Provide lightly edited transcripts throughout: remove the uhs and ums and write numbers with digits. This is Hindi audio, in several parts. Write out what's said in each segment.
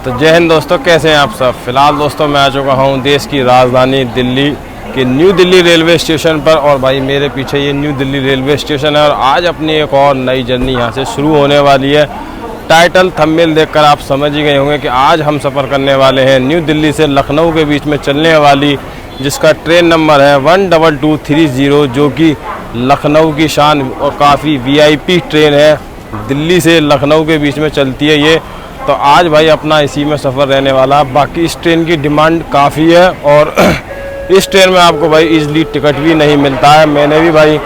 तो जय हिंद दोस्तों, कैसे हैं आप सब। फिलहाल दोस्तों मैं आ चुका हूँ देश की राजधानी दिल्ली के न्यू दिल्ली रेलवे स्टेशन पर। और भाई मेरे पीछे ये न्यू दिल्ली रेलवे स्टेशन है और आज अपनी एक और नई जर्नी यहाँ से शुरू होने वाली है। टाइटल थंबनेल देखकर आप समझ ही गए होंगे कि आज हम सफ़र करने वाले हैं न्यू दिल्ली से लखनऊ के बीच में चलने वाली, जिसका ट्रेन नंबर है 12230, जो कि लखनऊ की शान और काफ़ी VIP ट्रेन है। दिल्ली से लखनऊ के बीच में चलती है ये। तो आज भाई अपना इसी में सफ़र रहने वाला। बाकी इस ट्रेन की डिमांड काफ़ी है और इस ट्रेन में आपको भाई इजली टिकट भी नहीं मिलता है। मैंने भी भाई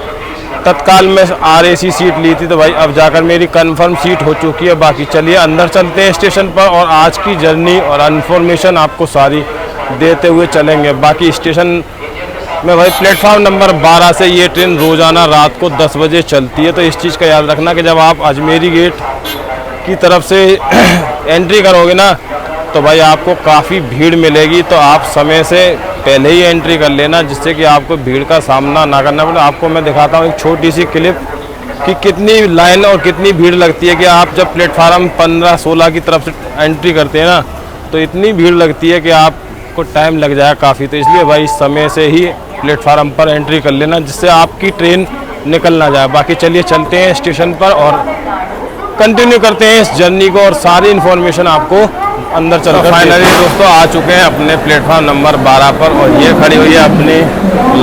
तत्काल में RAC सीट ली थी, तो भाई अब जाकर मेरी कंफर्म सीट हो चुकी है। बाकी चलिए अंदर चलते हैं स्टेशन पर और आज की जर्नी और इन्फॉर्मेशन आपको सारी देते हुए चलेंगे। बाकी स्टेशन में भाई प्लेटफॉर्म नंबर 12 से ये ट्रेन रोज़ाना रात को 10 बजे चलती है। तो इस चीज़ का याद रखना कि जब आप अजमेरी गेट की तरफ से एंट्री करोगे ना, तो भाई आपको काफ़ी भीड़ मिलेगी। तो आप समय से पहले ही एंट्री कर लेना, जिससे कि आपको भीड़ का सामना ना करना पड़े। आपको मैं दिखाता हूँ एक छोटी सी क्लिप कि कितनी लाइन और कितनी भीड़ लगती है। कि आप जब प्लेटफार्म 15-16 की तरफ से एंट्री करते हैं ना, तो इतनी भीड़ लगती है कि आपको टाइम लग जाए काफ़ी। तो इसलिए भाई समय से ही प्लेटफार्म पर एंट्री कर लेना, जिससे आपकी ट्रेन निकल ना जाए। बाकी चलिए चलते हैं स्टेशन पर और कंटिन्यू करते हैं इस जर्नी को और सारी इन्फॉर्मेशन आपको अंदर चलकर। फाइनली दोस्तों आ चुके हैं अपने प्लेटफॉर्म नंबर 12 पर और ये खड़ी हुई है अपनी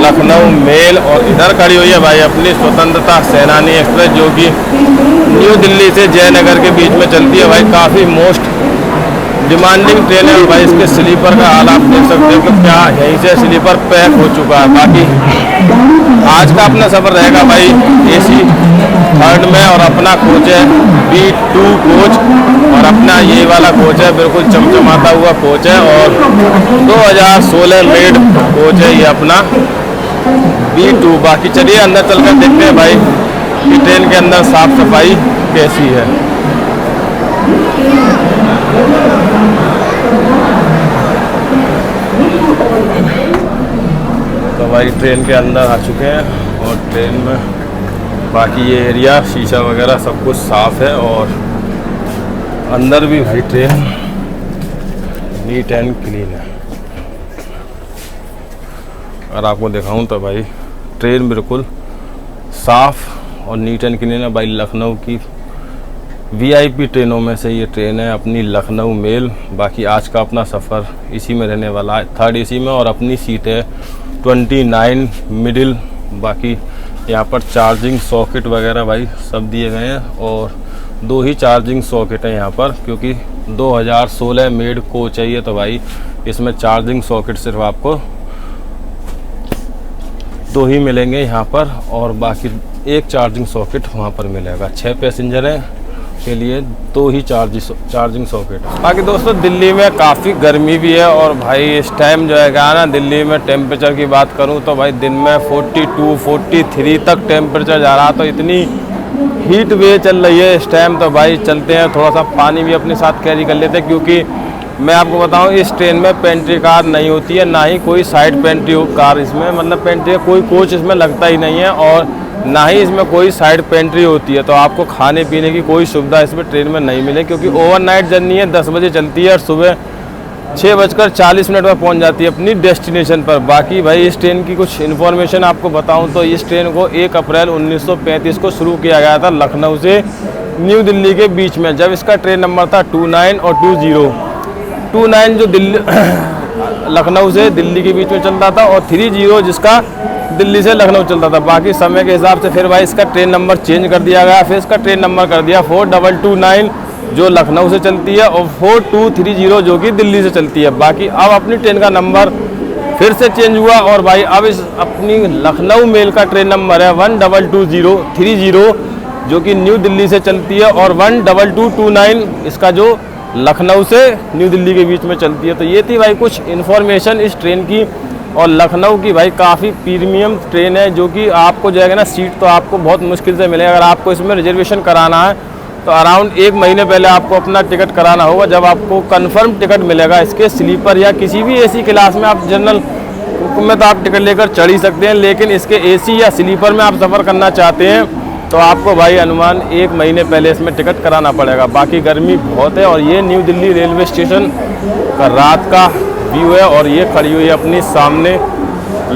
लखनऊ मेल और इधर खड़ी हुई है भाई अपनी स्वतंत्रता सेनानी एक्सप्रेस, जो कि न्यू दिल्ली से जयनगर के बीच में चलती है। भाई काफ़ी मोस्ट डिमांडिंग ट्रेन है और भाई इसके स्लीपर का हाल आप देख सकते हो कि क्या यहीं से स्लीपर पैक हो चुका है। बाकी आज का अपना सफ़र रहेगा भाई AC 3rd में और अपना कोच है B2 कोच और अपना ये वाला कोच है, बिल्कुल चमचमाता हुआ कोच है और 2016 मेड कोच है ये अपना B2। बाकी चलिए अंदर चलकर देखते हैं भाई कि ट्रेन के अंदर साफ सफाई कैसी है। तो भाई ट्रेन के अंदर आ चुके हैं और ट्रेन में बाकी ये एरिया शीशा वगैरह सब कुछ साफ़ है और अंदर भी भाई ट्रेन नीट एंड क्लीन है। अगर आपको दिखाऊं तो भाई ट्रेन बिल्कुल साफ़ और नीट एंड क्लीन है। भाई लखनऊ की VIP ट्रेनों में से ये ट्रेन है अपनी लखनऊ मेल। बाकी आज का अपना सफ़र इसी में रहने वाला है 3rd AC में और अपनी सीट है 29 मिडिल। बाकी यहाँ पर चार्जिंग सॉकेट वगैरह भाई सब दिए गए हैं और 2 ही चार्जिंग सॉकेट हैं यहाँ पर, क्योंकि 2016 मेड कोच है ये। तो भाई इसमें चार्जिंग सॉकेट सिर्फ आपको 2 ही मिलेंगे यहाँ पर और बाकी एक चार्जिंग सॉकेट वहाँ पर मिलेगा। 6 पैसेंजर हैं के लिए 2 ही चार्जिंग सॉकेट। बाकी दोस्तों दिल्ली में काफ़ी गर्मी भी है और भाई इस टाइम जो है ना दिल्ली में टेम्परेचर की बात करूं तो भाई दिन में 42-43 तक टेम्परेचर जा रहा। तो इतनी हीट वेव चल रही है इस टाइम। तो भाई चलते हैं, थोड़ा सा पानी भी अपने साथ कैरी कर लेते हैं, क्योंकि मैं आपको बताऊं इस ट्रेन में पेंट्री कार नहीं होती है, ना ही कोई साइड पेंट्री कार इसमें, मतलब पेंट्री कोई कोच इसमें लगता ही नहीं है और ना ही इसमें कोई साइड पेंट्री होती है। तो आपको खाने पीने की कोई सुविधा इसमें ट्रेन में नहीं मिले, क्योंकि ओवरनाइट जर्नी है। 10 बजे चलती है और सुबह 6:40 में पहुंच जाती है अपनी डेस्टिनेशन पर। बाकी भाई इस ट्रेन की कुछ इन्फॉर्मेशन आपको बताऊं तो इस ट्रेन को 1 अप्रैल 1935 को शुरू किया गया था लखनऊ से न्यू दिल्ली के बीच में, जब इसका ट्रेन नंबर था 29 और 20। 29 जो दिल्ली लखनऊ से दिल्ली के बीच में चलता था और 30 जिसका दिल्ली से लखनऊ चलता था। बाकी समय के हिसाब से फिर भाई इसका ट्रेन नंबर चेंज कर दिया गया, फिर इसका ट्रेन नंबर कर दिया 4229 जो लखनऊ से चलती है और 4230 जो कि दिल्ली से चलती है। बाकी अब अपनी ट्रेन का नंबर फिर से चेंज हुआ और भाई अब इस अपनी लखनऊ मेल का ट्रेन नंबर है 12230 जो कि न्यू दिल्ली से चलती है और 12229 इसका जो लखनऊ से न्यू दिल्ली के बीच में चलती है। तो ये थी भाई कुछ इन्फॉर्मेशन इस ट्रेन की। और लखनऊ की भाई काफ़ी प्रीमियम ट्रेन है, जो कि आपको जो है ना सीट तो आपको बहुत मुश्किल से मिलेगा। अगर आपको इसमें रिजर्वेशन कराना है तो अराउंड 1 महीने पहले आपको अपना टिकट कराना होगा, जब आपको कंफर्म टिकट मिलेगा। इसके स्लीपर या किसी भी AC क्लास में आप जनरल में तो आप टिकट लेकर चढ़ ही सकते हैं, लेकिन इसके AC या स्लीपर में आप सफ़र करना चाहते हैं तो आपको भाई अनुमान 1 महीने पहले इसमें टिकट कराना पड़ेगा। बाकी गर्मी बहुत है। और ये न्यू दिल्ली रेलवे स्टेशन का रात का व्यू है। और ये खड़ी हुई है अपनी सामने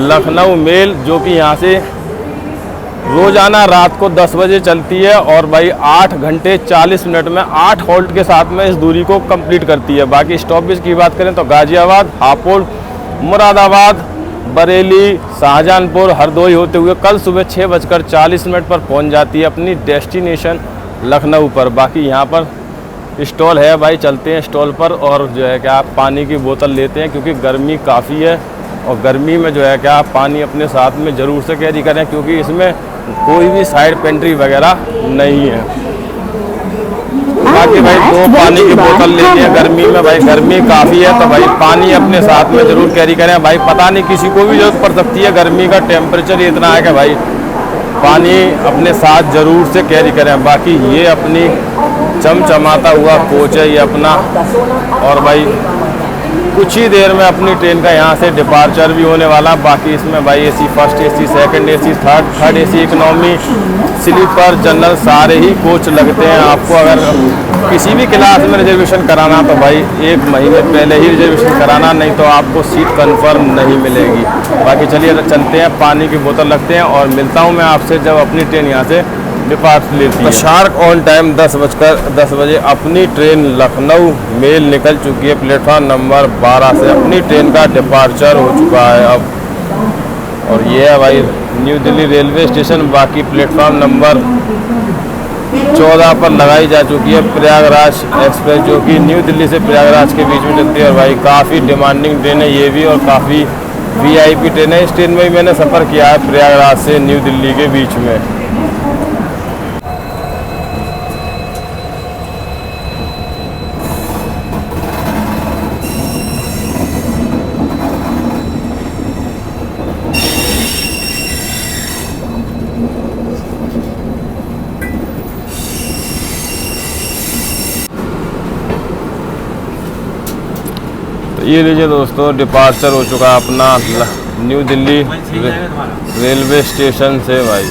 लखनऊ मेल, जो कि यहाँ से रोज़ाना रात को 10 बजे चलती है और भाई 8 घंटे 40 मिनट में 8 हॉल्ट के साथ में इस दूरी को कंप्लीट करती है। बाकी स्टॉपेज की बात करें तो गाजियाबाद, हापुड़, मुरादाबाद, बरेली, शाहजहांपुर, हरदोई होते हुए कल सुबह 6:40 पर पहुंच जाती है अपनी डेस्टिनेशन लखनऊ पर। बाकी यहाँ पर स्टॉल है भाई, चलते हैं स्टॉल पर और जो है क्या आप पानी की बोतल लेते हैं, क्योंकि गर्मी काफ़ी है। और गर्मी में जो है क्या आप पानी अपने साथ में ज़रूर से कैरी करें, क्योंकि इसमें कोई भी साइड पेंट्री वगैरह नहीं है। बाकी भाई 2 पानी की बोतल लेते हैं गर्मी में, भाई गर्मी काफ़ी है तो भाई पानी अपने साथ में ज़रूर कैरी करें। भाई पता नहीं किसी को भी ज़रूरत पड़ सकती है, गर्मी का टेम्परेचर इतना है कि भाई पानी अपने साथ ज़रूर से कैरी करें। बाकी ये अपनी चमचमाता हुआ कोच है ये अपना। और भाई कुछ ही देर में अपनी ट्रेन का यहाँ से डिपार्चर भी होने वाला। बाकी इसमें भाई AC first AC, second AC, third AC, economy, sleeper, general सारे ही कोच लगते हैं। आपको अगर किसी भी क्लास में रिजर्वेशन कराना तो भाई 1 महीने पहले ही रिजर्वेशन कराना, नहीं तो आपको सीट कंफर्म नहीं मिलेगी। बाकी चलिए चलते हैं, पानी की बोतल रखते हैं और मिलता हूँ मैं आपसे जब अपनी ट्रेन यहाँ से डिपार्ट लेती है। शार्क ऑन टाइम 10 बजे अपनी ट्रेन लखनऊ मेल निकल चुकी है। प्लेटफॉर्म नंबर 12 से अपनी ट्रेन का डिपार्चर हो चुका है अब। और ये है भाई न्यू दिल्ली रेलवे स्टेशन। बाकी प्लेटफॉर्म नंबर 14 पर लगाई जा चुकी है प्रयागराज एक्सप्रेस, जो कि न्यू दिल्ली से प्रयागराज के बीच में चलती है। और भाई काफ़ी डिमांडिंग ट्रेन है ये भी और काफ़ी VIP ट्रेन है। इस ट्रेन में भी मैंने सफ़र किया है प्रयागराज से न्यू दिल्ली के बीच में। ये लीजिए दोस्तों, डिपार्चर हो चुका है अपना न्यू दिल्ली रेलवे स्टेशन से भाई।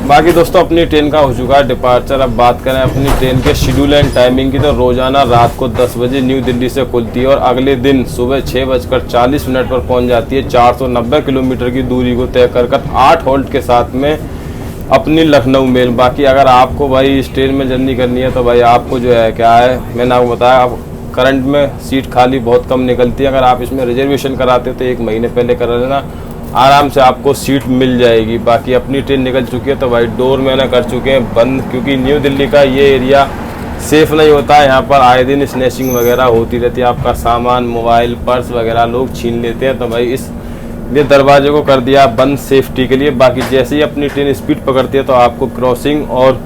बाकी दोस्तों अपनी ट्रेन का हो चुका है डिपार्चर। अब बात करें अपनी ट्रेन के शेड्यूल एंड टाइमिंग की, तो रोज़ाना रात को 10 बजे न्यू दिल्ली से खुलती है और अगले दिन सुबह 6:40 पर पहुंच जाती है। 490 किलोमीटर की दूरी को तय कर 8 हॉल्ट के साथ में अपनी लखनऊ मेल। बाकी अगर आपको भाई इस ट्रेन में जर्नी करनी है तो भाई आपको जो है क्या है, मैंने आपको बताया, आप करंट में सीट खाली बहुत कम निकलती है। अगर आप इसमें रिजर्वेशन कराते हो तो 1 महीने पहले करा लेना, आराम से आपको सीट मिल जाएगी। बाकी अपनी ट्रेन निकल चुकी है तो भाई डोर मैंने कर चुके हैं बंद, क्योंकि न्यू दिल्ली का ये एरिया सेफ़ नहीं होता है। यहाँ पर आए दिन स्नैचिंग वगैरह होती रहती है, आपका सामान, मोबाइल, पर्स वगैरह लोग छीन लेते हैं। तो भाई इस ये दरवाजे को कर दिया बंद सेफ्टी के लिए। बाकी जैसे ही अपनी ट्रेन स्पीड पकड़ती है तो आपको क्रॉसिंग और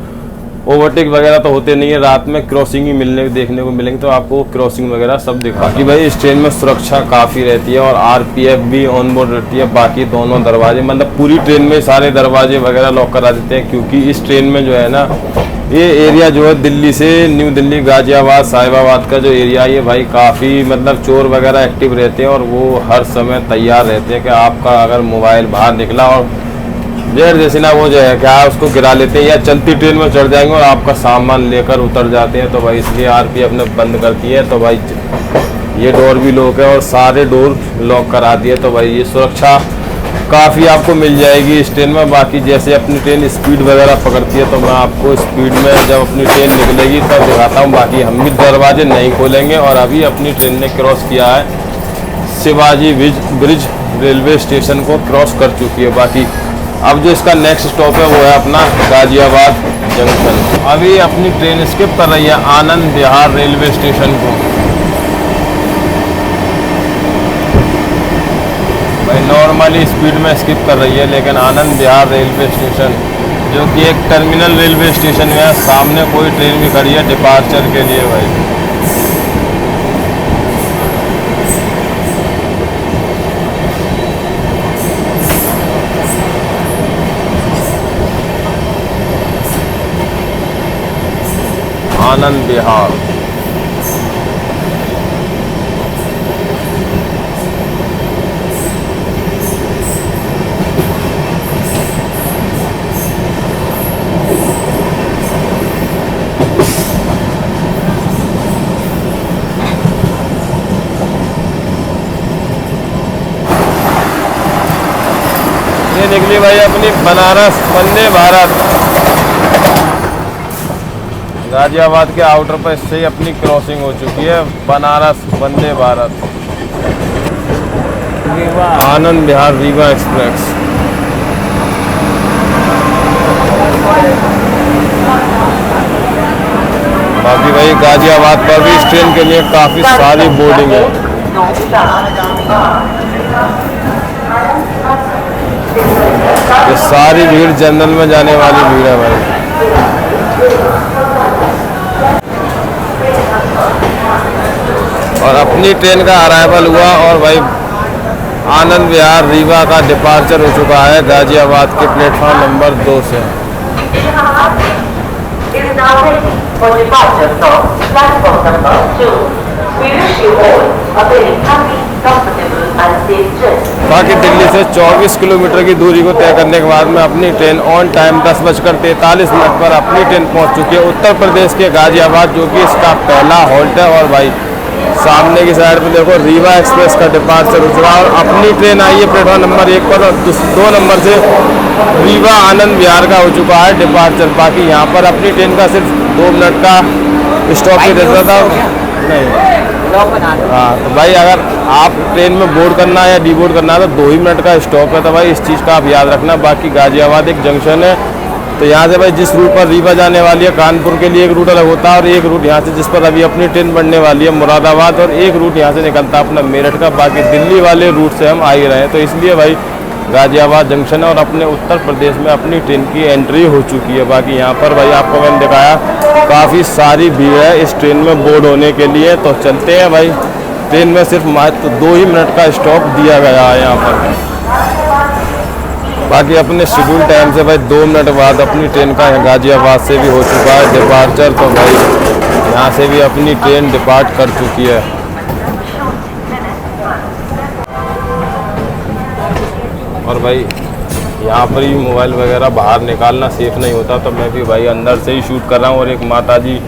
ओवरटेक वगैरह तो होते नहीं है, रात में क्रॉसिंग ही देखने को मिलेंगे, तो आपको क्रॉसिंग वगैरह सब दिखा। बाकी भाई इस ट्रेन में सुरक्षा काफ़ी रहती है और RPF भी ऑन बोर्ड रहती है। बाकी दोनों दरवाजे, मतलब पूरी ट्रेन में सारे दरवाजे वगैरह लॉक करा देते हैं, क्योंकि इस ट्रेन में जो है ना ये एरिया जो है दिल्ली से न्यू दिल्ली, गाजियाबाद, साहिबाबाद का जो एरिया है ये भाई काफ़ी मतलब चोर वगैरह एक्टिव रहते हैं और वो हर समय तैयार रहते हैं कि आपका अगर मोबाइल बाहर निकला और जेड जैसे ना वो जो है क्या उसको गिरा लेते हैं या चलती ट्रेन में चढ़ जाएंगे और आपका सामान लेकर उतर जाते हैं। तो भाई इसलिए RPF ने बंद करती है। तो भाई ये डोर भी लॉक है और सारे डोर लॉक करा दिए। तो भाई ये सुरक्षा काफ़ी आपको मिल जाएगी इस ट्रेन में। बाकी जैसे अपनी ट्रेन स्पीड वगैरह पकड़ती है तो मैं आपको स्पीड में जब अपनी ट्रेन निकलेगी तब दिखाता हूँ। बाकी हम भी दरवाजे नहीं खोलेंगे। और अभी अपनी ट्रेन ने क्रॉस किया है शिवाजी ब्रिज रेलवे स्टेशन को क्रॉस कर चुकी है। बाकी अब जो इसका नेक्स्ट स्टॉप है वो है अपना गाजियाबाद जंक्शन। अभी अपनी ट्रेन स्किप कर रही है आनंद विहार रेलवे स्टेशन को। भाई नॉर्मली स्पीड में स्किप कर रही है, लेकिन आनंद विहार रेलवे स्टेशन जो कि एक टर्मिनल रेलवे स्टेशन है, सामने कोई ट्रेन भी खड़ी है डिपार्चर के लिए भाई। आनंद विहार। ये भाई अपनी बनारस वंदे भारत गाजियाबाद के आउटर पर इससे ही अपनी क्रॉसिंग हो चुकी है, बनारस वंदे भारत आनंद विहार रीवा एक्सप्रेस। बाकी भाई गाजियाबाद पर भी इस ट्रेन के लिए काफ़ी सारी बोर्डिंग है। ये सारी भीड़ जनरल में जाने वाली भीड़ है भाई। और अपनी ट्रेन का अराइवल हुआ और भाई आनंद विहार रीवा का डिपार्चर हो चुका है गाजियाबाद के प्लेटफॉर्म नंबर 2 से। बाकी दिल्ली से 24 किलोमीटर की दूरी को तय करने के बाद में अपनी ट्रेन ऑन टाइम 10:43 पर अपनी ट्रेन पहुंच चुकी है उत्तर प्रदेश के गाजियाबाद, जो कि इसका पहला हॉल्ट है। और भाई सामने की साइड पे देखो रीवा एक्सप्रेस का डिपार्चर हो चुका है और अपनी ट्रेन आई है प्लेटफॉर्म नंबर 1 पर और 2 नंबर से रीवा आनंद विहार का हो चुका है डिपार्चर। बाकी यहाँ पर अपनी ट्रेन का सिर्फ 2 मिनट का स्टॉप ही रहता था। नहीं हाँ, तो भाई अगर आप ट्रेन में बोर्ड करना है या डी बोर्ड करना है तो 2 ही मिनट का स्टॉप है। तो भाई इस चीज़ का आप याद रखना। बाकी गाजियाबाद एक जंक्शन है, तो यहाँ से भाई जिस रूट पर रीवा जाने वाली है कानपुर के लिए एक रूट अलग होता है और एक रूट यहाँ से जिस पर अभी अपनी ट्रेन बढ़ने वाली है मुरादाबाद, और एक रूट यहाँ से निकलता है अपना मेरठ का। बाकी दिल्ली वाले रूट से हम आ ही रहे हैं, तो इसलिए भाई गाजियाबाद जंक्शन है और अपने उत्तर प्रदेश में अपनी ट्रेन की एंट्री हो चुकी है। बाकी यहाँ पर भाई आपको मैंने दिखाया काफ़ी सारी भीड़ है इस ट्रेन में बोर्ड होने के लिए। तो चलते हैं भाई, ट्रेन में सिर्फ मात्र 2 ही मिनट का स्टॉप दिया गया है यहाँ पर। बाकी अपने शेड्यूल टाइम से भाई 2 मिनट बाद अपनी ट्रेन का गाजियाबाद से भी हो चुका है डिपार्चर। तो भाई यहाँ से भी अपनी ट्रेन डिपार्ट कर चुकी है। और भाई यहाँ पर ही मोबाइल वगैरह बाहर निकालना सेफ़ नहीं होता, तो मैं भी भाई अंदर से ही शूट कर रहा हूँ। और एक माताजी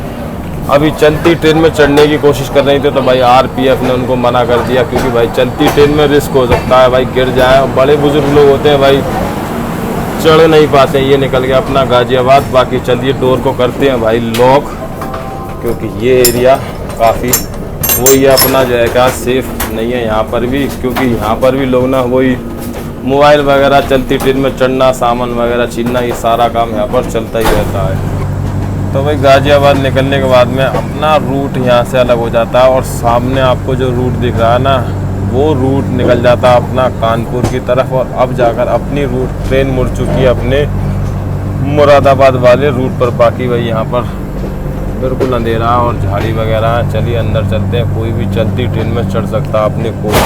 अभी चलती ट्रेन में चढ़ने की कोशिश कर रही थी, तो भाई आरपीएफ ने उनको मना कर दिया, क्योंकि भाई चलती ट्रेन में रिस्क हो सकता है, भाई गिर जाए। बड़े बुजुर्ग लोग होते हैं भाई, चढ़ नहीं पाते। ये निकल गया अपना गाजियाबाद। बाकी चलिए डोर को करते हैं भाई लॉक, क्योंकि ये एरिया काफ़ी वही है अपना जो है क्या सेफ़ नहीं है यहाँ पर भी, क्योंकि यहाँ पर भी लोग ना वही मोबाइल वगैरह चलती ट्रेन में चढ़ना, सामान वगैरह छीनना, ये सारा काम यहाँ पर चलता ही रहता है। तो भाई गाजियाबाद निकलने के बाद में अपना रूट यहाँ से अलग हो जाता है और सामने आपको जो रूट दिख रहा है ना, वो रूट निकल जाता है अपना कानपुर की तरफ। और अब जाकर अपनी रूट ट्रेन मुड़ चुकी है अपने मुरादाबाद वाले रूट पर। बाकी भाई यहाँ पर बिल्कुल अंधेरा और झाड़ी वगैरह है। चलिए अंदर चलते हैं, कोई भी चलती ट्रेन में चढ़ सकता है अपने कोच।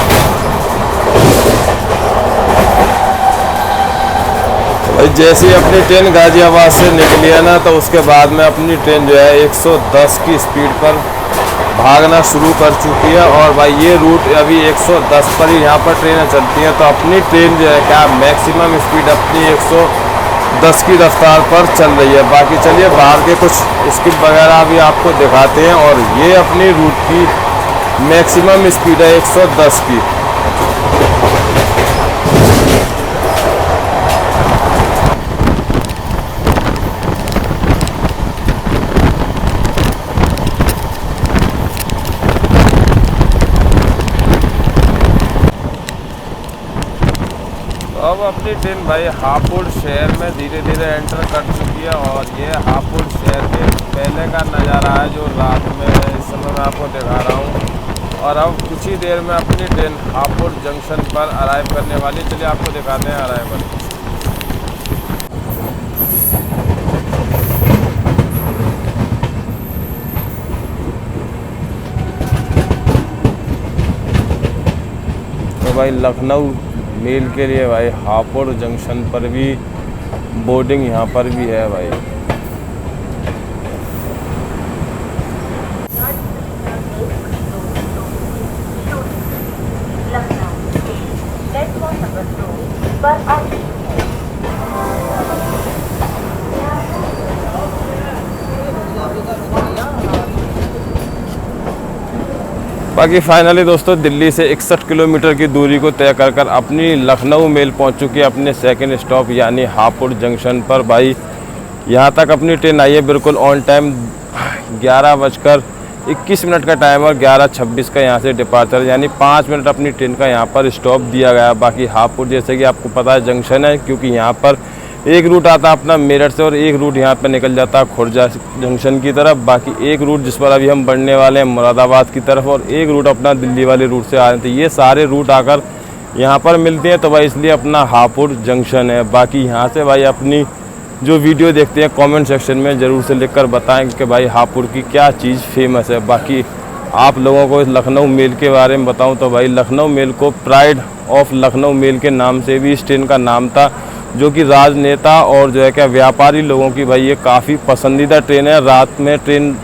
जैसे ही अपनी ट्रेन गाजियाबाद से निकली है ना, तो उसके बाद में अपनी ट्रेन जो है 110 की स्पीड पर भागना शुरू कर चुकी है। और भाई ये रूट अभी 110 पर ही यहाँ पर ट्रेनें चलती हैं, तो अपनी ट्रेन जो है क्या मैक्सिमम स्पीड अपनी 110 की रफ्तार पर चल रही है। बाकी चलिए बाहर के कुछ स्किप वगैरह भी आपको दिखाते हैं। और ये अपनी रूट की मैक्सिमम स्पीड है 110 की। अब अपनी ट्रेन भाई हापुड़ शहर में धीरे धीरे एंटर कर चुकी है। और ये हापुड़ शहर के पहले का नज़ारा है जो रात में इस समय मैं आपको दिखा रहा हूँ। और अब कुछ ही देर में अपनी ट्रेन हापुड़ जंक्शन पर अराइव करने वाली। चलिए आपको दिखाते हैं अराइवल। तो भाई लखनऊ मेल के लिए भाई हापुड़ जंक्शन पर भी बोर्डिंग यहाँ पर भी है भाई। बाकी फाइनली दोस्तों दिल्ली से 61 किलोमीटर की दूरी को तय कर कर अपनी लखनऊ मेल पहुंच चुकी है अपने सेकंड स्टॉप यानी हापुड़ जंक्शन पर। भाई यहां तक अपनी ट्रेन आई है बिल्कुल ऑन टाइम। 11:21 का टाइम और 11:26 का यहां से डिपार्चर, यानी 5 मिनट अपनी ट्रेन का यहां पर स्टॉप दिया गया। बाकी हापुड़ जैसे कि आपको पता है जंक्शन है, क्योंकि यहाँ पर एक रूट आता है अपना मेरठ से और एक रूट यहाँ पर निकल जाता है खुर्जा जंक्शन की तरफ। बाकी एक रूट जिस पर अभी हम बढ़ने वाले हैं मुरादाबाद की तरफ, और एक रूट अपना दिल्ली वाले रूट से आ रहे थे। ये सारे रूट आकर यहाँ पर मिलते हैं, तो भाई इसलिए अपना हापुड़ जंक्शन है। बाकी यहाँ से भाई अपनी जो वीडियो देखते हैं कमेंट सेक्शन में ज़रूर से लिखकर बताएं कि भाई हापुड़ की क्या चीज़ फेमस है। बाकी आप लोगों को इस लखनऊ मेल के बारे में बताऊं तो भाई लखनऊ मेल को प्राइड ऑफ लखनऊ मेल के नाम से भी इस ट्रेन का नाम था, जो कि राजनेता और जो है क्या व्यापारी लोगों की भाई ये काफ़ी पसंदीदा ट्रेन है। रात में ट्रेन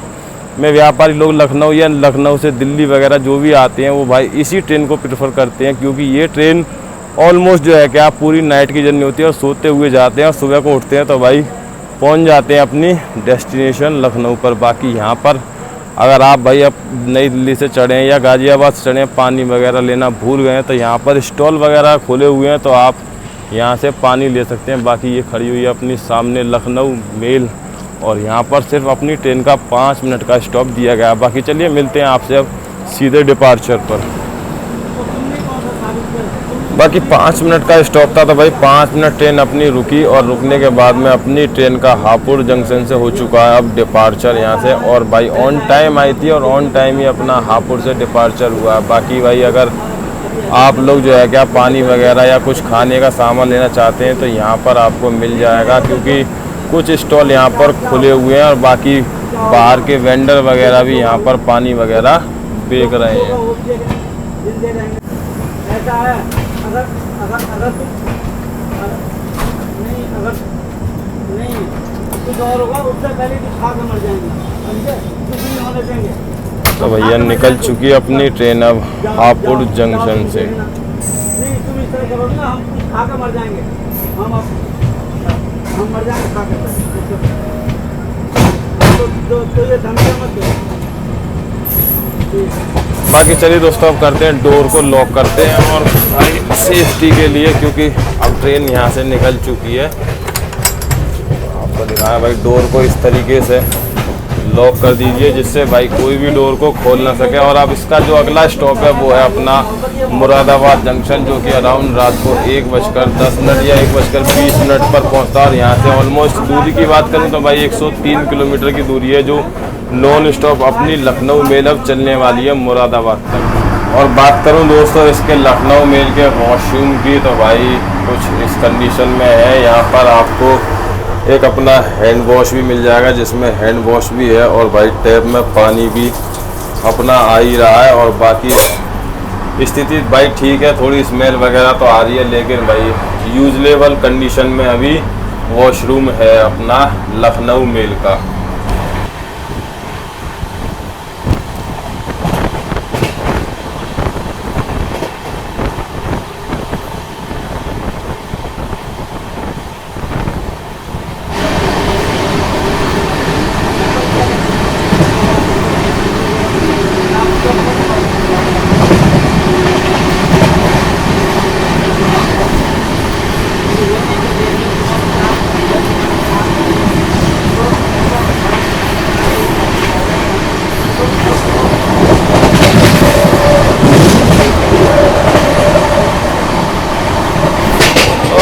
में व्यापारी लोग लखनऊ या लखनऊ से दिल्ली वगैरह जो भी आते हैं वो भाई इसी ट्रेन को प्रेफर करते हैं, क्योंकि ये ट्रेन ऑलमोस्ट जो है क्या पूरी नाइट की जर्नी होती है और सोते हुए जाते हैं और सुबह को उठते हैं तो भाई पहुंच जाते हैं अपनी डेस्टिनेशन लखनऊ पर। बाकी यहाँ पर अगर आप भाई अब नई दिल्ली से चढ़ें या गाज़ियाबाद से चढ़ें, पानी वगैरह लेना भूल गए तो यहाँ पर स्टॉल वगैरह खोले हुए हैं, तो आप यहाँ से पानी ले सकते हैं। बाकी ये खड़ी हुई है अपनी सामने लखनऊ मेल, और यहाँ पर सिर्फ अपनी ट्रेन का 5 मिनट का स्टॉप दिया गया। बाकी चलिए मिलते हैं आपसे अब सीधे डिपार्चर पर। बाकी 5 मिनट का स्टॉप था, तो भाई 5 मिनट ट्रेन अपनी रुकी और रुकने के बाद में अपनी ट्रेन का हापुड़ जंक्शन से हो चुका है अब डिपार्चर यहाँ से। और भाई ऑन टाइम आई थी और ऑन टाइम ही अपना हापुड़ से डिपार्चर हुआ। बाकी भाई अगर आप लोग जो है क्या पानी वगैरह या कुछ खाने का सामान लेना चाहते हैं तो यहाँ पर आपको मिल जाएगा, क्योंकि कुछ स्टॉल यहाँ पर खुले हुए हैं और बाकी बाहर के वेंडर वगैरह भी यहाँ पर पानी वगैरह बेच रहे हैं। अगर कुछ और होगा उससे पहले खा के मर जाएंगे, कुछ नहीं होने देंगे। तो भैया निकल चुकी है अपनी ट्रेन अब हापुड़ जंक्शन से। नहीं तुम इस तरह करोगे ना हम कुछ खा के मर जाएंगे, हम मर जाएंगे खा के। तो ये धमकी मत दो। बाकी चलिए दोस्तों अब करते हैं डोर को लॉक करते हैं और भाई सेफ्टी के लिए, क्योंकि अब ट्रेन यहाँ से निकल चुकी है। आपको दिखाया भाई डोर को इस तरीके से लॉक कर दीजिए जिससे भाई कोई भी डोर को खोल ना सके। और अब इसका जो अगला स्टॉप है वो है अपना मुरादाबाद जंक्शन, जो कि अराउंड रात को 1:10 या 1:20 पर पहुँचता है। और यहाँ से ऑलमोस्ट दूरी की बात करूँ तो भाई 103 किलोमीटर की दूरी है, जो नॉन स्टॉप अपनी लखनऊ मेल अब चलने वाली है मुरादाबाद तक। और बात करूं दोस्तों इसके लखनऊ मेल के वॉशरूम की, तो भाई कुछ इस कंडीशन में है। यहाँ पर आपको एक अपना हैंड वॉश भी मिल जाएगा, जिसमें हैंड वॉश भी है और भाई टैप में पानी भी अपना आ ही रहा है। और बाकी स्थिति भाई ठीक है, थोड़ी स्मेल वगैरह तो आ रही है, लेकिन भाई यूजलेबल कंडीशन में अभी वॉशरूम है अपना लखनऊ मेल का।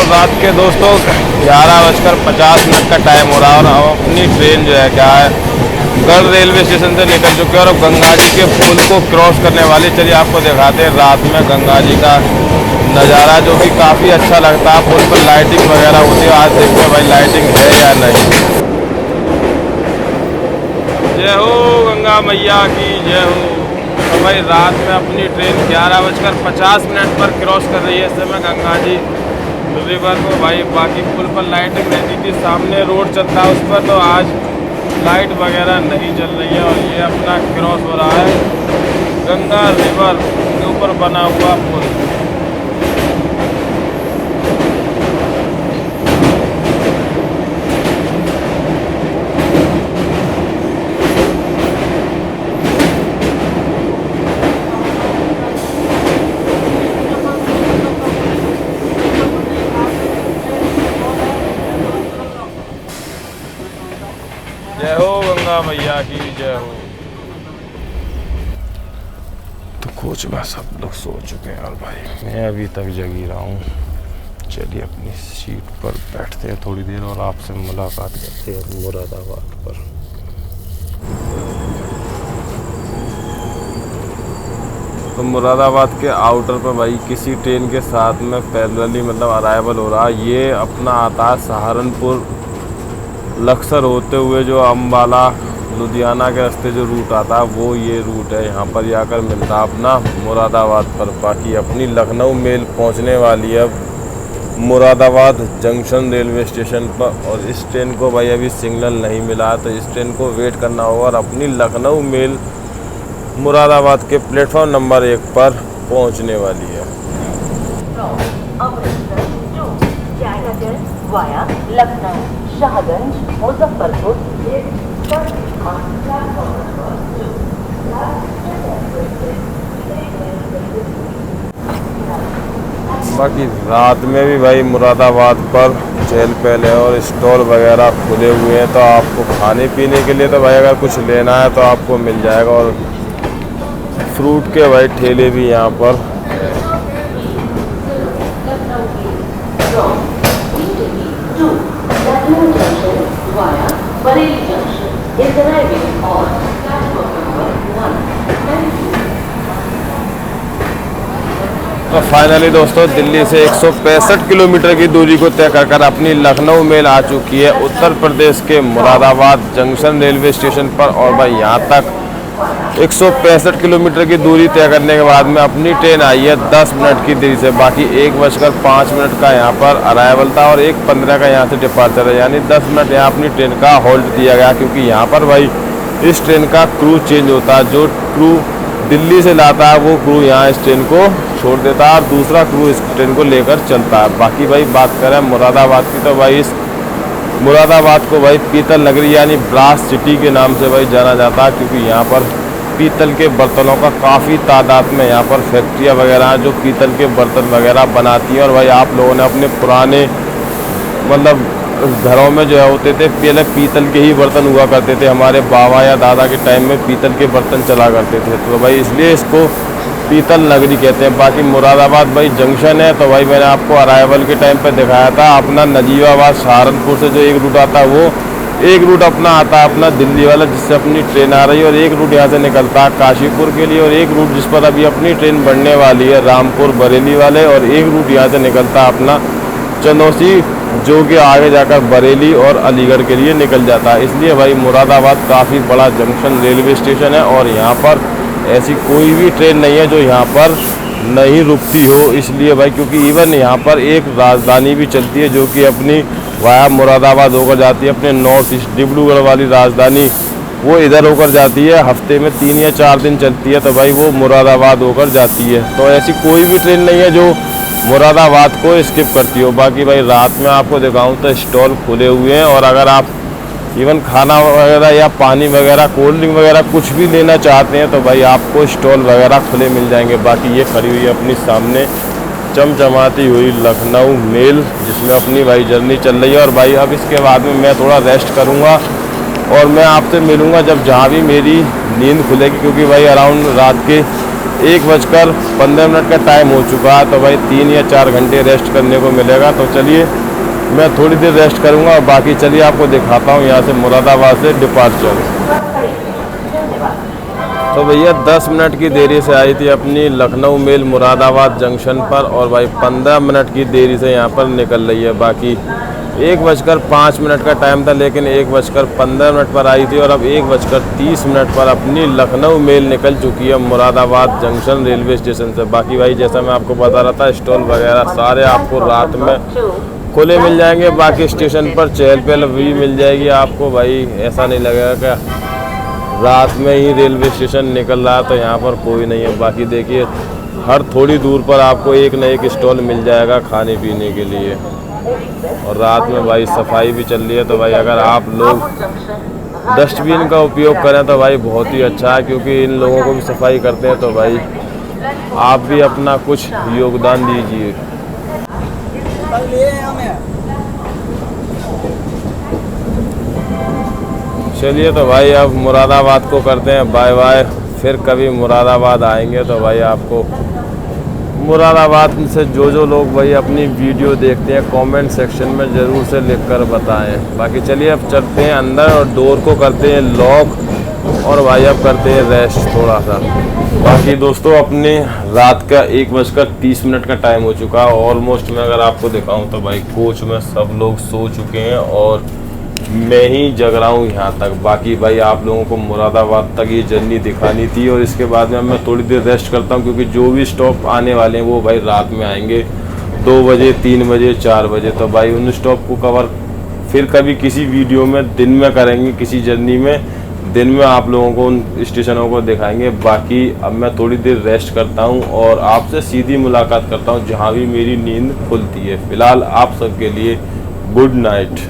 रात के दोस्तों 11:50 का टाइम हो रहा है और हम अपनी ट्रेन जो है क्या है गढ़ रेलवे स्टेशन से निकल चुके हैं और अब गंगा जी के पुल को क्रॉस करने वाले। चलिए आपको दिखाते हैं रात में गंगा जी का नज़ारा, जो कि काफ़ी अच्छा लगता है। पुल पर लाइटिंग वगैरह होती है, आज देखते हैं भाई लाइटिंग है या नहीं। जय हो गंगा मैया की जय हो। तो भाई रात में अपनी ट्रेन 11:50 पर क्रॉस कर रही है इस समय गंगा जी रिवर को। भाई बाकी पुल पर लाइटिंग रहती थी, सामने रोड चलता है उस पर, तो आज लाइट वगैरह नहीं चल रही है। और ये अपना क्रॉस हो रहा है गंगा रिवर के ऊपर बना हुआ पुल। मैया की जय हो। तो कोच में सब लोग सो चुके हैं और भाई मैं अभी तक जगी रहा हूँ। चलिए अपनी सीट पर बैठते हैं थोड़ी देर और आपसे मुलाकात करते हैं मुरादाबाद पर। तो मुरादाबाद के आउटर पर भाई किसी ट्रेन के साथ में पैरेलली मतलब अराइवल हो रहा है। ये अपना आता है सहारनपुर लक्सर होते हुए जो अम्बाला लुधियाना के रास्ते जो रूट आता है वो ये रूट है। यहाँ पर जाकर मिलता है अपना मुरादाबाद पर। बाकी अपनी लखनऊ मेल पहुँचने वाली है मुरादाबाद जंक्शन रेलवे स्टेशन पर। और इस ट्रेन को भाई अभी सिग्नल नहीं मिला तो इस ट्रेन को वेट करना होगा। और अपनी लखनऊ मेल मुरादाबाद के प्लेटफॉर्म नंबर 1 पर पहुंचने वाली है। वाया लखनऊ शाहगंज मुजफ्फरपुर। बाकी रात में भी भाई मुरादाबाद पर चहल पहल है और स्टॉल वगैरह खुले हुए हैं। तो आपको खाने पीने के लिए तो भाई अगर कुछ लेना है तो आपको मिल जाएगा। और फ्रूट के भाई ठेले भी यहाँ पर। तो फाइनली दोस्तों दिल्ली से 165 किलोमीटर की दूरी को तय कर अपनी लखनऊ मेल आ चुकी है उत्तर प्रदेश के मुरादाबाद जंक्शन रेलवे स्टेशन पर। और भाई यहाँ तक 165 किलोमीटर की दूरी तय करने के बाद में अपनी ट्रेन आई है 10 मिनट की देरी से। बाकी 1:05 का यहाँ पर अराइवल था और 1:15 का यहाँ से डिपार्चर है। यानी 10 मिनट यहाँ अपनी ट्रेन का होल्ड दिया गया क्योंकि यहाँ पर भाई इस ट्रेन का क्रू चेंज होता है। जो क्रू दिल्ली से लाता है वो क्रू यहाँ इस ट्रेन को छोड़ देता है और दूसरा क्रू इस ट्रेन को लेकर चलता है। बाकी भाई बात करें मुरादाबाद की तो भाई इस मुरादाबाद को भाई पीतल नगरी यानी ब्रास सिटी के नाम से भाई जाना जाता है क्योंकि यहाँ पर पीतल के बर्तनों का काफ़ी तादाद में यहाँ पर फैक्ट्रियाँ वगैरह हैं जो पीतल के बर्तन वगैरह बनाती हैं। और भाई आप लोगों ने अपने पुराने मतलब घरों में जो है होते थे पहले पीतल के ही बर्तन हुआ करते थे। हमारे बाबा या दादा के टाइम में पीतल के बर्तन चला करते थे तो भाई इसलिए इसको पीतल नगरी कहते हैं। बाकी मुरादाबाद भाई जंक्शन है तो भाई मैंने आपको अराइवल के टाइम पे दिखाया था अपना नजीबाबाद सहारनपुर से जो एक रूट आता है वो एक रूट अपना आता है अपना दिल्ली वाला जिससे अपनी ट्रेन आ रही है। और एक रूट यहाँ से निकलता है काशीपुर के लिए और एक रूट जिस पर अभी अपनी ट्रेन बढ़ने वाली है रामपुर बरेली वाले। और एक रूट यहाँ से निकलता है अपना चनौसी जो कि आगे जाकर बरेली और अलीगढ़ के लिए निकल जाता है। इसलिए भाई मुरादाबाद काफ़ी बड़ा जंक्शन रेलवे स्टेशन है और यहाँ पर ऐसी कोई भी ट्रेन नहीं है जो यहाँ पर नहीं रुकती हो। इसलिए भाई क्योंकि इवन यहाँ पर एक राजधानी भी चलती है जो कि अपनी वाया मुरादाबाद होकर जाती है अपने नॉर्थ ईस्ट डिब्रूगढ़ वाली राजधानी वो इधर होकर जाती है। हफ्ते में 3 या 4 दिन चलती है तो भाई वो मुरादाबाद होकर जाती है। तो ऐसी कोई भी ट्रेन नहीं है जो मुरादाबाद को स्किप करती हो। बाकी भाई रात में आपको दिखाऊं तो स्टॉल खुले हुए हैं और अगर आप इवन खाना वगैरह या पानी वगैरह कोल्ड ड्रिंक वगैरह कुछ भी लेना चाहते हैं तो भाई आपको स्टॉल वगैरह खुले मिल जाएंगे। बाकी ये खड़ी हुई है अपनी सामने चमचमाती हुई लखनऊ मेल जिसमें अपनी भाई जर्नी चल रही है। और भाई अब इसके बाद में मैं थोड़ा रेस्ट करूँगा और मैं आपसे मिलूँगा जब जहाँ भी मेरी नींद खुलेगी क्योंकि भाई अराउंड रात के 1:15 का टाइम हो चुका है तो भाई 3 या 4 घंटे रेस्ट करने को मिलेगा। तो चलिए मैं थोड़ी देर रेस्ट करूंगा और बाकी चलिए आपको दिखाता हूं यहाँ से मुरादाबाद से डिपार्चर। तो भैया 10 मिनट की देरी से आई थी अपनी लखनऊ मेल मुरादाबाद जंक्शन पर और भाई 15 मिनट की देरी से यहाँ पर निकल रही है। बाकी 1:05 का टाइम था लेकिन 1:15 पर आई थी और अब 1:30 पर अपनी लखनऊ मेल निकल चुकी है मुरादाबाद जंक्शन रेलवे स्टेशन से। बाकी भाई जैसा मैं आपको बता रहा था स्टॉल वगैरह सारे आपको रात में खुले मिल जाएंगे। बाकी स्टेशन पर चहल पहल भी मिल जाएगी आपको। भाई ऐसा नहीं लगेगा कि रात में ही रेलवे स्टेशन निकल रहा है तो यहाँ पर कोई नहीं है। बाकी देखिए हर थोड़ी दूर पर आपको एक न एक स्टॉल मिल जाएगा खाने पीने के लिए। और रात में भाई सफाई भी चल रही है तो भाई अगर आप लोग डस्टबिन का उपयोग करें तो भाई बहुत ही अच्छा है क्योंकि इन लोगों को भी सफाई करते हैं तो भाई आप भी अपना कुछ योगदान दीजिए। चलिए तो भाई अब मुरादाबाद को करते हैं बाय बाय। फिर कभी मुरादाबाद आएंगे तो भाई आपको मुरादाबाद से जो लोग भाई अपनी वीडियो देखते हैं कमेंट सेक्शन में ज़रूर से लिखकर बताएं। बाकी चलिए अब चलते हैं अंदर और डोर को करते हैं लॉक और भाई अब करते हैं रेस्ट थोड़ा सा। बाकी दोस्तों अपने रात का 1:30 का टाइम हो चुका है ऑलमोस्ट। मैं अगर आपको दिखाऊं तो भाई कोच में सब लोग सो चुके हैं और मैं ही जग रहा हूँ यहाँ तक। बाकी भाई आप लोगों को मुरादाबाद तक ये जर्नी दिखानी थी और इसके बाद में मैं थोड़ी देर रेस्ट करता हूँ क्योंकि जो भी स्टॉप आने वाले हैं वो भाई रात में आएंगे 2 बजे 3 बजे 4 बजे। तो भाई उन स्टॉप को कवर फिर कभी किसी वीडियो में दिन में करेंगे, किसी जर्नी में दिन में आप लोगों को उन स्टेशनों को दिखाएंगे। बाकी अब मैं थोड़ी देर रेस्ट करता हूँ और आपसे सीधी मुलाकात करता हूँ जहाँ भी मेरी नींद खुलती है। फिलहाल आप सबके लिए गुड नाइट।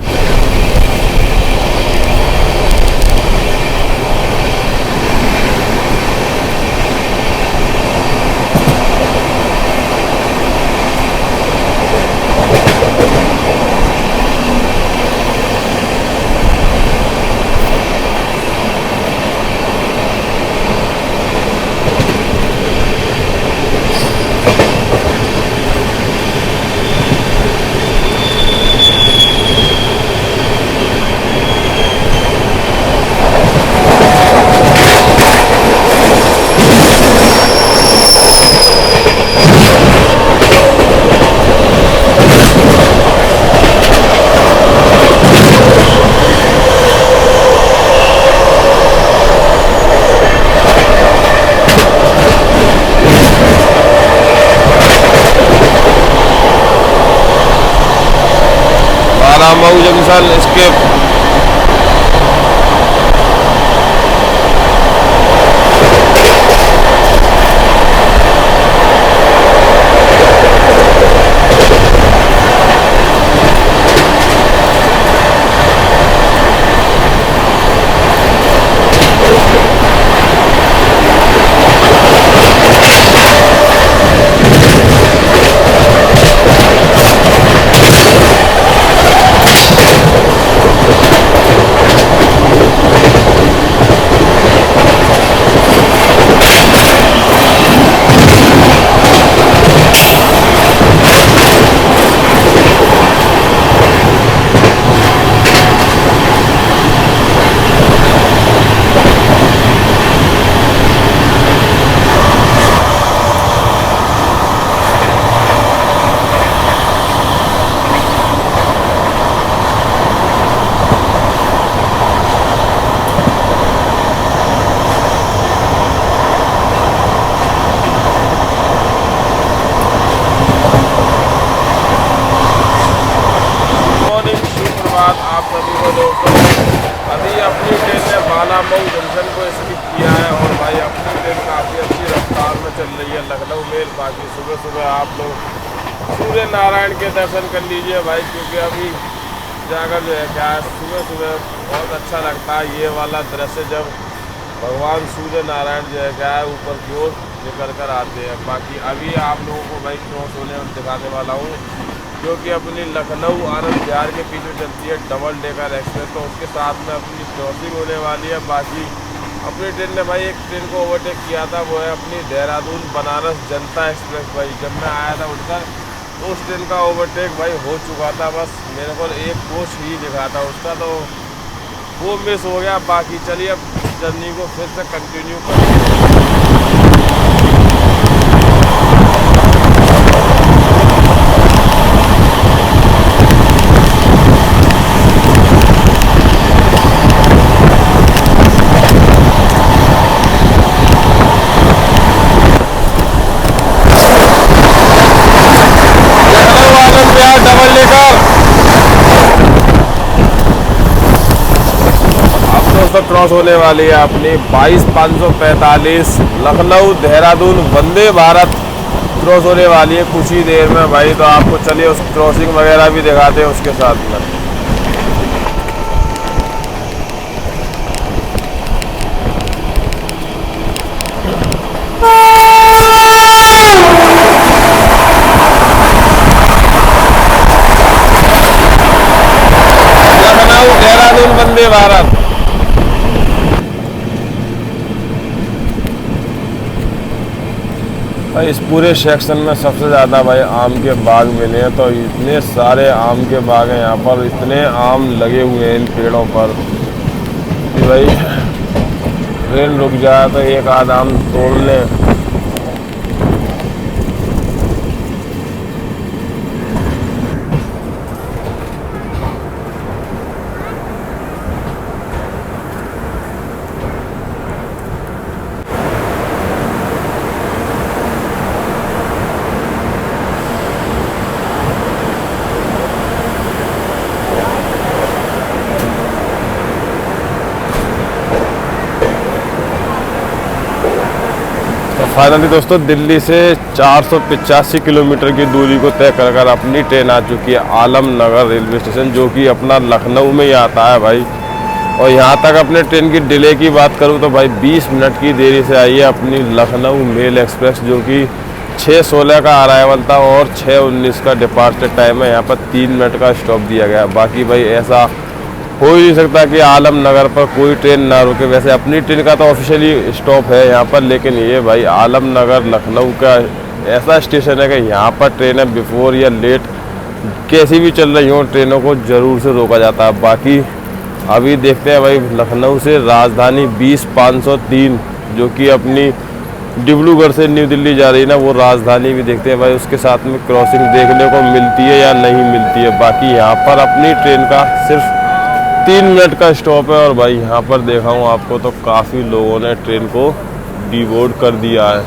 मऊ जंक्शन इसके मऊ जंक्शन को स्किप किया है और भाई अपनी ट्रेन काफ़ी अच्छी रफ्तार में चल रही है लखनऊ मेल। बाकी सुबह सुबह आप लोग सूर्य नारायण के दर्शन कर लीजिए भाई, क्योंकि अभी जाकर जो है क्या सुबह सुबह बहुत अच्छा लगता है ये वाला दृश्य जब भगवान सूर्य नारायण जो है क्या है ऊपर की ओर निकल कर आते हैं। बाकी अभी आप लोगों को भाई क्रॉस होने दिखाने वाला हूँ, क्योंकि अपनी लखनऊ आनंद विहार के पीछे चलती है डबल डेकर एक्सप्रेस, तो उसके साथ में अपनी क्रॉसिंग होने वाली है। बाकी अपनी ट्रेन ने भाई एक ट्रेन को ओवरटेक किया था, वो है अपनी देहरादून बनारस जनता एक्सप्रेस। भाई जब मैं आया था उठकर तो उस ट्रेन का ओवरटेक भाई हो चुका था, बस मेरे को एक कोच ही दिखा था उसका, तो वो मिस हो गया। बाकी चलिए अब जर्नी को फिर से कंटिन्यू करें। क्रॉस होने वाली है अपनी 22,545 लखनऊ देहरादून वंदे भारत क्रॉस होने वाली है कुछ ही देर में भाई। तो आपको चलिए उस क्रॉसिंग वगैरह भी दिखाते हैं उसके साथ में। लखनऊ देहरादून वंदे भारत भाई इस पूरे सेक्शन में सबसे ज़्यादा भाई आम के बाग मिले हैं। तो इतने सारे आम के बाग हैं यहाँ पर, इतने आम लगे हुए हैं इन पेड़ों पर कि भाई ट्रेन रुक जाए तो एक आध आम तोड़ लें। फाइनली दोस्तों दिल्ली से 485 किलोमीटर की दूरी को तय कर कर अपनी ट्रेन आ चुकी है आलमनगर रेलवे स्टेशन, जो कि अपना लखनऊ में ही आता है भाई। और यहाँ तक अपने ट्रेन की डिले की बात करूँ तो भाई 20 मिनट की देरी से आई है अपनी लखनऊ मेल एक्सप्रेस, जो कि 6:16 का अराइवल था और 6:19 का डिपार्चर टाइम है। यहाँ पर 3 मिनट का स्टॉप दिया गया। बाकी भाई ऐसा हो ही नहीं सकता कि आलमनगर पर कोई ट्रेन ना रुके। वैसे अपनी ट्रेन का तो ऑफिशियली स्टॉप है यहाँ पर, लेकिन ये भाई आलमनगर लखनऊ का ऐसा स्टेशन है कि यहाँ पर ट्रेनें बिफोर या लेट कैसी भी चल रही हों ट्रेनों को ज़रूर से रोका जाता है। बाकी अभी देखते हैं भाई लखनऊ से राजधानी 20-503 जो कि अपनी डिब्रूगढ़ से न्यू दिल्ली जा रही है ना, वो राजधानी भी देखते हैं भाई, उसके साथ में क्रॉसिंग देखने को मिलती है या नहीं मिलती है। बाकी यहाँ पर अपनी ट्रेन का सिर्फ 3 मिनट का स्टॉप है। और भाई यहाँ पर देखा हूँ आपको तो काफ़ी लोगों ने ट्रेन को डिबोर्ड कर दिया है।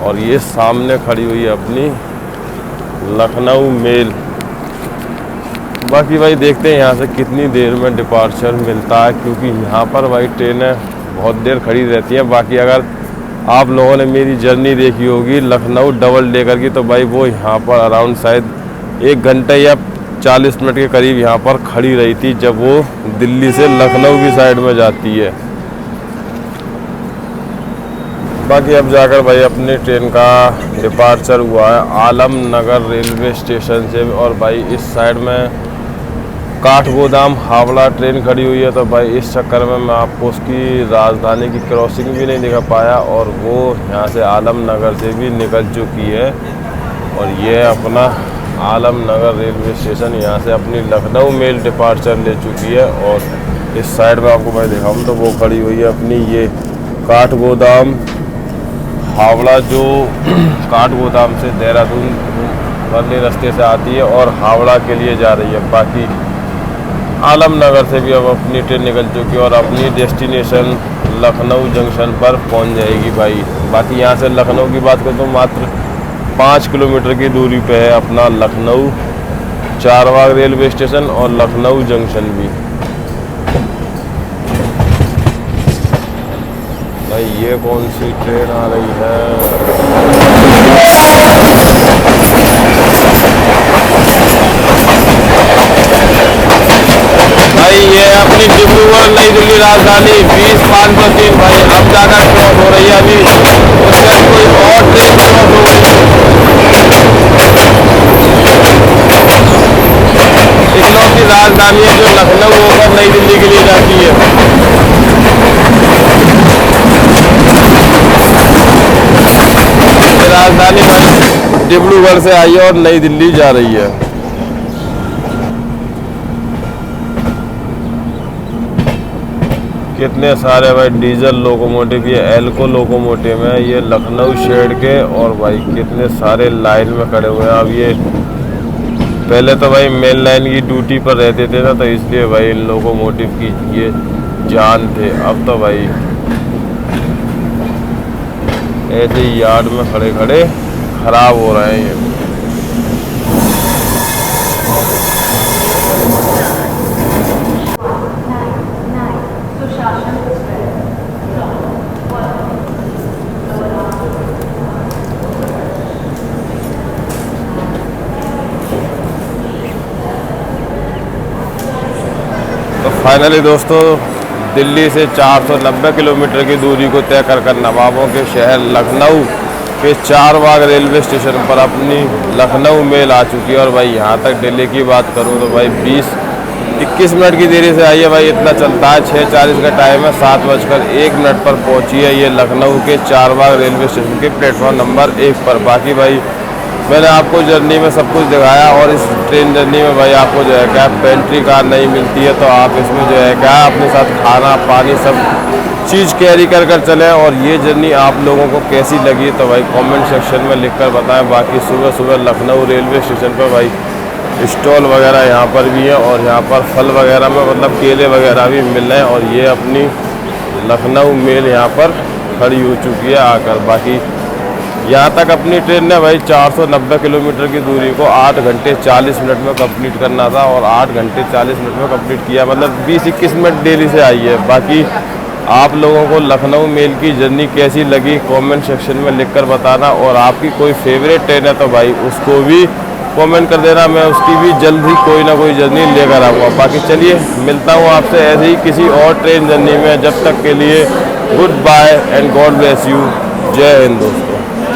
और ये सामने खड़ी हुई है अपनी लखनऊ मेल। बाकी भाई देखते हैं यहाँ से कितनी देर में डिपार्चर मिलता है, क्योंकि यहाँ पर भाई ट्रेनें बहुत देर खड़ी रहती हैं। बाकी अगर आप लोगों ने मेरी जर्नी देखी होगी लखनऊ डबल डेकर की, तो भाई वो यहाँ पर अराउंड शायद 1 घंटे या 40 मिनट के करीब यहाँ पर खड़ी रही थी, जब वो दिल्ली से लखनऊ की साइड में जाती है। बाकी अब जाकर भाई अपनी ट्रेन का डिपार्चर हुआ है आलमनगर रेलवे स्टेशन से। और भाई इस साइड में काठगोदाम हावड़ा ट्रेन खड़ी हुई है, तो भाई इस चक्कर में मैं आपको उसकी राजधानी की क्रॉसिंग भी नहीं दिखा पाया। और वो यहाँ से आलमनगर से भी निकल चुकी है। और ये अपना आलमनगर रेलवे स्टेशन यहाँ से अपनी लखनऊ मेल डिपार्चर ले चुकी है। और इस साइड में आपको मैं दिखाऊँ तो वो खड़ी हुई है अपनी ये काठगोदाम हावड़ा, जो काठगोदाम से देहरादून वाले रास्ते से आती है और हावड़ा के लिए जा रही है। बाकी आलमनगर से भी अब अपनी ट्रेन निकल चुकी है और अपनी डेस्टिनेशन लखनऊ जंक्शन पर पहुंच जाएगी भाई। बाकी यहाँ से लखनऊ की बात करें तो मात्र 5 किलोमीटर की दूरी पे है अपना लखनऊ चारबाग रेलवे स्टेशन और लखनऊ जंक्शन भी। भाई ये कौन सी ट्रेन आ रही है? भाई ये अपनी डिब्रूगढ़ नई दिल्ली राजधानी 20-503 भाई अब जाकर क्रॉस हो रही है। अभी उससे कोई और ट्रेन क्रॉस हो गई। इकलौती राजधानी है जो लखनऊ होकर नई दिल्ली के लिए जाती है। राजधानी भाई डिब्रूगढ़ से आई है और नई दिल्ली जा रही है। कितने सारे भाई डीजल लोकोमोटिव, ये एल्को लोकोमोटिव है, ये लखनऊ शेड के। और भाई कितने सारे लाइन में खड़े हुए हैं। अब ये पहले तो भाई मेन लाइन की ड्यूटी पर रहते थे ना, तो इसलिए भाई इन लोकोमोटिव की ये जान थे। अब तो भाई ऐसे ही यार्ड में खड़े खड़े खराब हो रहे हैं ये। तो फाइनली दोस्तों दिल्ली से 490 किलोमीटर की दूरी को तय कर नवाबों के शहर लखनऊ के चारबाग रेलवे स्टेशन पर अपनी लखनऊ मेल आ चुकी है। और भाई यहाँ तक डिले की बात करूँ तो भाई 21 मिनट की देरी से आई है भाई, इतना चलता है। 6:40 का टाइम है, 7:01 पर पहुंची है ये लखनऊ के चारबाग रेलवे स्टेशन के प्लेटफॉर्म नंबर 1 पर। बाकी भाई मैंने आपको जर्नी में सब कुछ दिखाया, और इस ट्रेन जर्नी में भाई आपको जो है क्या पेंट्री कार नहीं मिलती है, तो आप इसमें जो है क्या अपने साथ खाना पानी सब चीज़ कैरी कर चलें। और ये जर्नी आप लोगों को कैसी लगी तो भाई कमेंट सेक्शन में लिखकर बताएं। बाकी सुबह सुबह लखनऊ रेलवे स्टेशन पर भाई स्टॉल वगैरह यहाँ पर भी है, और यहाँ पर फल वगैरह में मतलब केले वगैरह भी मिल रहे हैं। और ये अपनी लखनऊ मेल यहाँ पर खड़ी हो चुकी है आकर। बाकी यहाँ तक अपनी ट्रेन ने भाई 490 किलोमीटर की दूरी को 8 घंटे 40 मिनट में कंप्लीट करना था, और 8 घंटे 40 मिनट में कंप्लीट किया, मतलब 20-21 मिनट देरी से आई है। बाकी आप लोगों को लखनऊ मेल की जर्नी कैसी लगी कमेंट सेक्शन में लिखकर बताना, और आपकी कोई फेवरेट ट्रेन है तो भाई उसको भी कमेंट कर देना, मैं उसकी भी जल्द ही कोई ना कोई जर्नी लेकर आऊँगा। बाकी चलिए मिलता हूँ आपसे ऐसे ही किसी और ट्रेन जर्नी में, जब तक के लिए goodbye and God bless you. जय हिंद दोस्तों।